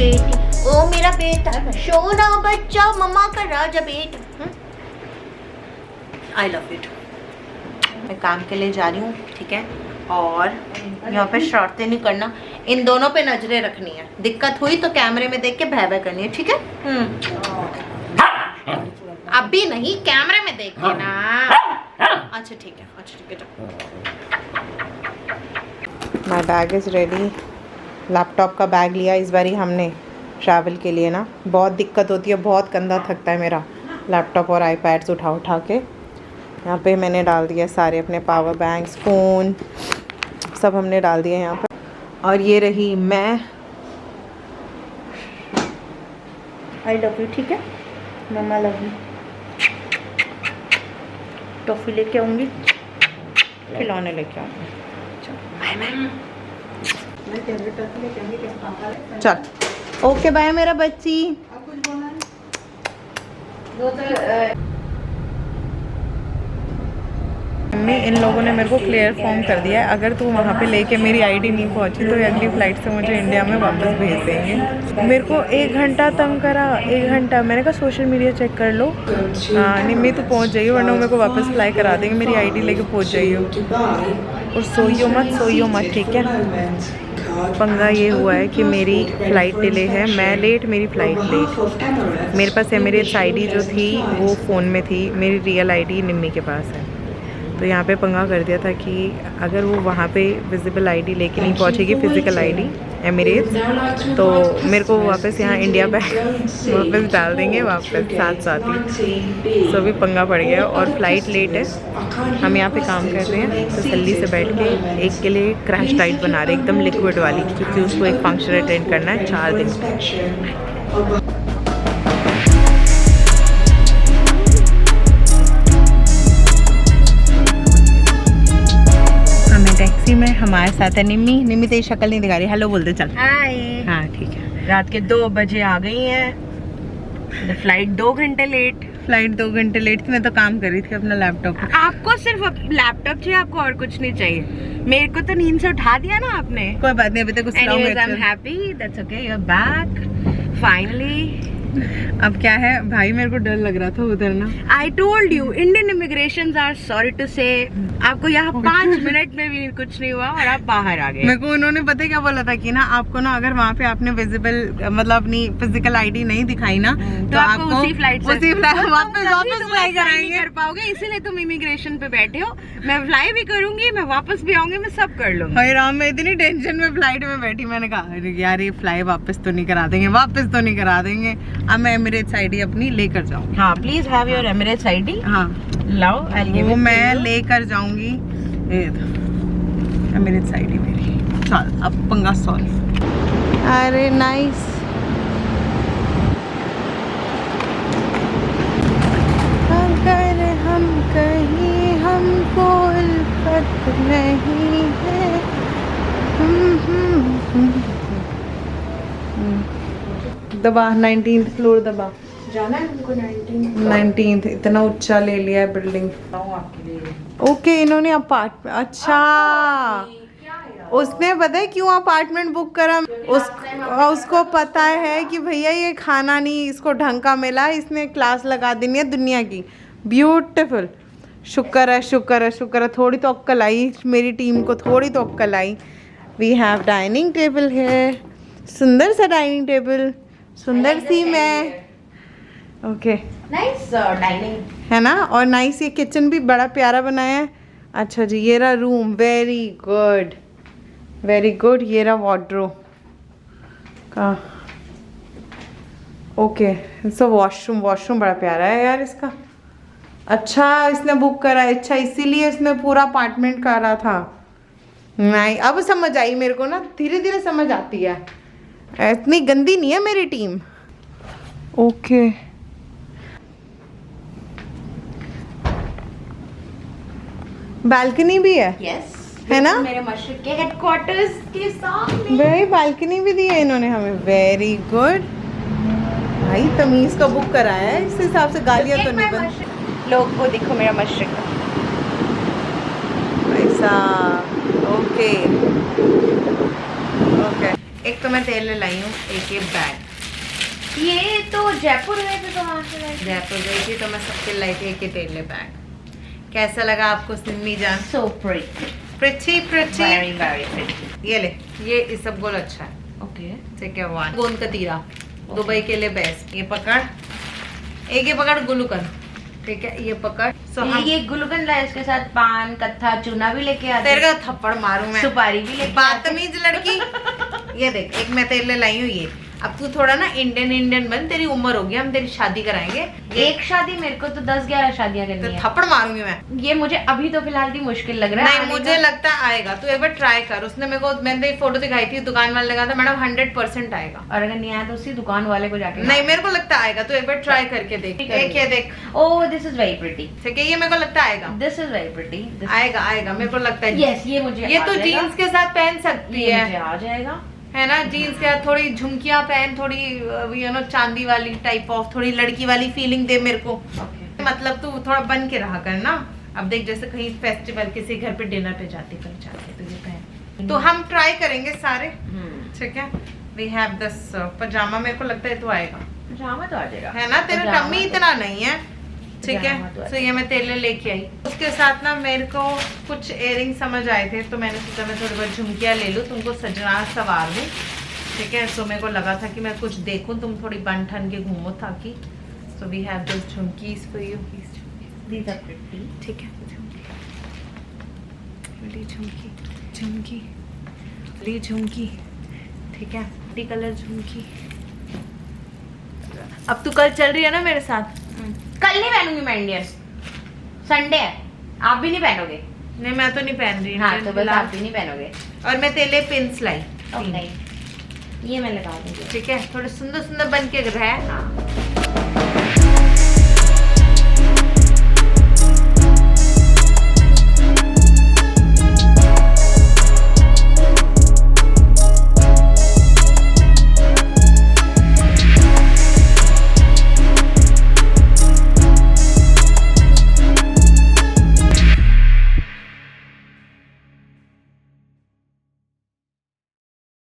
बेटी, ओ मेरा बेटा, सोना बच्चा, मम्मा का राजा बेटा। I love it. मैं काम के लिए जा रही हूँ, ठीक है, और यहाँ पे शरारतें नहीं करना, इन दोनों पे नजरें रखनी है। दिक्कत हुई तो कैमरे में देख के भय भय करनी है, ठीक है। अभी नहीं, कैमरे में देख के ना। अच्छा ठीक है, अच्छा ठीक है। My bag is ready. Laptop का बैग लिया इस बारी हमने ट्रैवल के लिए ना। बहुत दिक्कत होती है, बहुत कंधा थकता है मेरा लैपटॉप और आईपैड्स उठा उठा के। यहाँ पे मैंने डाल दिया सारे अपने पावर बैंक्स, फ़ोन सब हमने डाल दिए यहाँ पर। और ये रही मैं। आई लव यू, ठीक है, मम्मा लव यू। टॉफ़ी लेके आऊँगी, खिलौने लेके आऊँगी। Bye bye. चल ओके बाय मेरा बच्ची। इन लोगों ने मेरे को क्लियर फॉर्म कर दिया है, अगर तू वहाँ पे लेके मेरी आईडी नहीं पहुँची तो अगली फ़्लाइट से मुझे इंडिया में वापस भेज देंगे। मेरे को 1 घंटा तंग करा, 1 घंटा। मैंने कहा सोशल मीडिया चेक कर लो। निम्मी तो पहुँच जाइए वरना मेरे को वापस फ्लाई करा देंगे, मेरी आईडी लेके पहुँच जाइए। और सोइयो मत, ठीक है। पंगा ये हुआ है कि मेरी फ़्लाइट डिले है, मैं लेट, मेरी फ़्लाइट लेट। मेरे पास एमिरेट्स आईडी जो थी वो फ़ोन में थी, मेरी रियल आईडी निम्मी के पास है। तो यहाँ पे पंगा कर दिया था कि अगर वो वहाँ पे विजिबल आईडी लेके नहीं पहुँचेगी, फ़िज़िकल आईडी एमिरेट्स, तो मेरे को वापस यहाँ इंडिया बैग वापस डाल देंगे वापस साथ ही। सो भी पंगा पड़ गया और फ़्लाइट लेट है। हम यहाँ पे काम कर रहे हैं तसल्ली से बैठ के। एक के लिए क्रैश डाइट बना रहे एकदम लिक्विड वाली, क्योंकि उसको एक फंक्शन अटेंड करना है 4 दिन। टैक्सी में हमारे साथ है निम्मी तेरी शक्ल नहीं दिखा रही, हेलो बोल दे चल। हाय। हाँ ठीक है। रात के 2 बजे आ गई हैं। फ्लाइट 2 घंटे लेट। फ्लाइट 2 घंटे लेट थी, मैं तो काम कर रही थी अपना लैपटॉप। आपको सिर्फ लैपटॉप चाहिए, आपको और कुछ नहीं चाहिए। मेरे को तो नींद से उठा दिया ना आपने। कोई बात नहीं, अभी तक कुछ Anyways, I'm happy. That's okay. You're back. Finally. अब क्या है भाई, मेरे को डर लग रहा था उतरना। I told you, Indian immigrations are sorry to say, आपको यहाँ 5 मिनट में भी कुछ नहीं हुआ और आप बाहर आ गए। मेरे को उन्होंने पता क्या बोला था कि ना आपको ना अगर वहाँ पे आपने विजिबल मतलब अपनी फिजिकल आईडी नहीं दिखाई ना तो आपको उसी फ्लाइट से वापस फ्लाई कराएंगे। कर पाओगे, इसीलिए तुम इमिग्रेशन पे बैठे हो। मैं फ्लाई भी करूंगी, मैं वापस भी आऊंगी, मैं सब कर लूंगी। हाय राम, मैं इतनी टेंशन में फ्लाइट में बैठी, मैंने कहा यार ये फ्लाई वापस तो नहीं करा देंगे, वापस तो नहीं करा देंगे। अब मैं एमिरेट्स आईडी अपनी लेकर जाऊंगी। हाँ please have your Emirates ID. हाँ लाओ, वो मैं लेकर जाऊंगी। एमिरेट्स आईडी मेरी। चल अब पंगा सॉल्व। अरे नाइस। अगर हम कहीं हमको उल्फत नहीं है। दबा 19th फ्लोर दबा। जाना है तुमको 19th इतना ऊंचा ले लिया है बिल्डिंग। ओके इन्होंने अपार्टमेंट, अच्छा उसने पता है क्यों अपार्टमेंट बुक करा। उसको पता है कि भैया ये खाना नहीं इसको ढंग का मिला, इसने क्लास लगा देनी है दुनिया की। ब्यूटीफुल। शुक्र है शुक्र है शुक्र है, थोड़ी तो अक्ल आई मेरी टीम को, थोड़ी तो अक्ल आई। वी हैव डाइनिंग टेबल है, सुंदर सा डाइनिंग टेबल, सुंदर सी मैं। ओके नाइस डाइनिंग है ना, और नाइस ये किचन भी बड़ा प्यारा बनाया है। अच्छा जी ये रहा room, very good very good. ये रहा वार्डरोब का। ओके सो वॉशरूम, वॉशरूम बड़ा प्यारा है यार इसका। अच्छा इसने बुक करा है, अच्छा इसीलिए इसने पूरा अपार्टमेंट करा था। नहीं अब समझ आई मेरे को ना, धीरे धीरे समझ आती है, इतनी गंदी नहीं है मेरी टीम। ओके बालकनी भी है। यस है ना, मेरे मशरक के हेडक्वार्टर्स के सामने वही बालकनी भी दी है इन्होंने हमें। वेरी गुड भाई, तमीज का बुक कराया है, इस हिसाब से गालियां तो नहीं बन। लोग वो देखो मेरा मशरक ऐसा। ओके ओके एक तो मैं तेल ले लाई हूँ एक बैग। ये तो जयपुर गए थे तो वहाँ से लाए थे। जयपुर गई थी तो मैं सबके लाई थी एक तेल ले बैग। कैसा लगा आपको सिम्मी जान? So pretty. Pretty pretty. Very very pretty. ये ले, ये इसब गोल अच्छा है। Okay. ठीक है। वन गोंद का तीरा दुबई के लिए बेस्ट। ये पकड़, एक ये पकड़ गुलूकन, ठीक है ये पकड़। ये गुलकंद लाए, इसके साथ पान कत्था चूना भी लेके आते तेरे का थप्पड़ मारूं मैं, सुपारी भी लेके बदतमीज लड़की। ये देख, एक मैं तेरे लिए लाई हूँ ये। अब तू थोड़ा ना इंडियन बन, तेरी उम्र होगी, हम तेरी शादी कराएंगे। एक शादी, मेरे को तो 10-11 शादियां करनी है। थप्पड़ मारूंगी मैं। ये मुझे अभी तो फिलहाल भी मुश्किल लग रहा है। नहीं मुझे लगता है आएगा, तू एक बार ट्राई कर। उसने मेरे को, मैंने फोटो दिखाई थी, दुकान वाले ने कहा था मैडम 100% आएगा। और अगर नहीं आया तो उसी दुकान वाले को जाके। नहीं मेरे को लगता आएगा, तू एक बार ट्राई करके देख। एक ये देख, oh this is very pretty. ठीक है ये मेरे को लगता आएगा। This is very pretty. आएगा आएगा मेरे को लगता है। यस ये मुझे ये तो जीन्स के साथ पहन सकती ये है, मुझे आ जाएगा है ना। जीन्स के साथ थोड़ी झुमकियां पहन, थोड़ी यू नो चांदी वाली टाइप ऑफ, थोड़ी लड़की वाली फीलिंग दे मेरे को। ओके। मतलब तू थोड़ा बन के रहा कर ना। अब देख जैसे कहीं फेस्टिवल किसी घर पे डिनर पे जाती कहीं जाते तो ये पहन। तो हम ट्राई करेंगे सारे, ठीक है। वी हैव दिस पजामा, मेरे को लगता है तो आएगा। पजामा तो आ जाएगा, है ना, तेरा पजामा टम्मी तो- इतना नहीं है, ठीक पजामा तो है। आ तो ये मैं तेरे लिए लेके आई। उसके साथ ना मेरे को कुछ इयरिंग समझ आए थे, तो मैंने सोचा मैं थोड़ी बहुत झुमकियाँ ले लूँ, तुमको सजना सवार दूँ, ठीक है। सो मेरे को लगा था कि मैं कुछ देखूं, तुम थोड़ी बन ठन के घूमो ताकि। So we have this jhumkis for you. These are pretty. ठीक है, बड़ी झुमकी झुमकी बड़ी झुमकी, ठीक है, बड़ी कलर झुमकी। अब तू कल चल रही है ना मेरे साथ? कल नहीं पहनूंगी मैं इंडियन, संडे है, आप भी नहीं पहनोगे। नहीं मैं तो नहीं पहन रही। हाँ तो बस आप भी नहीं पहनोगे। और मैं तेरे लिए पिंस लाई। ओके ये मैं लगा दूंगी। ठीक है, थोड़े सुंदर सुंदर बन के रह। हाँ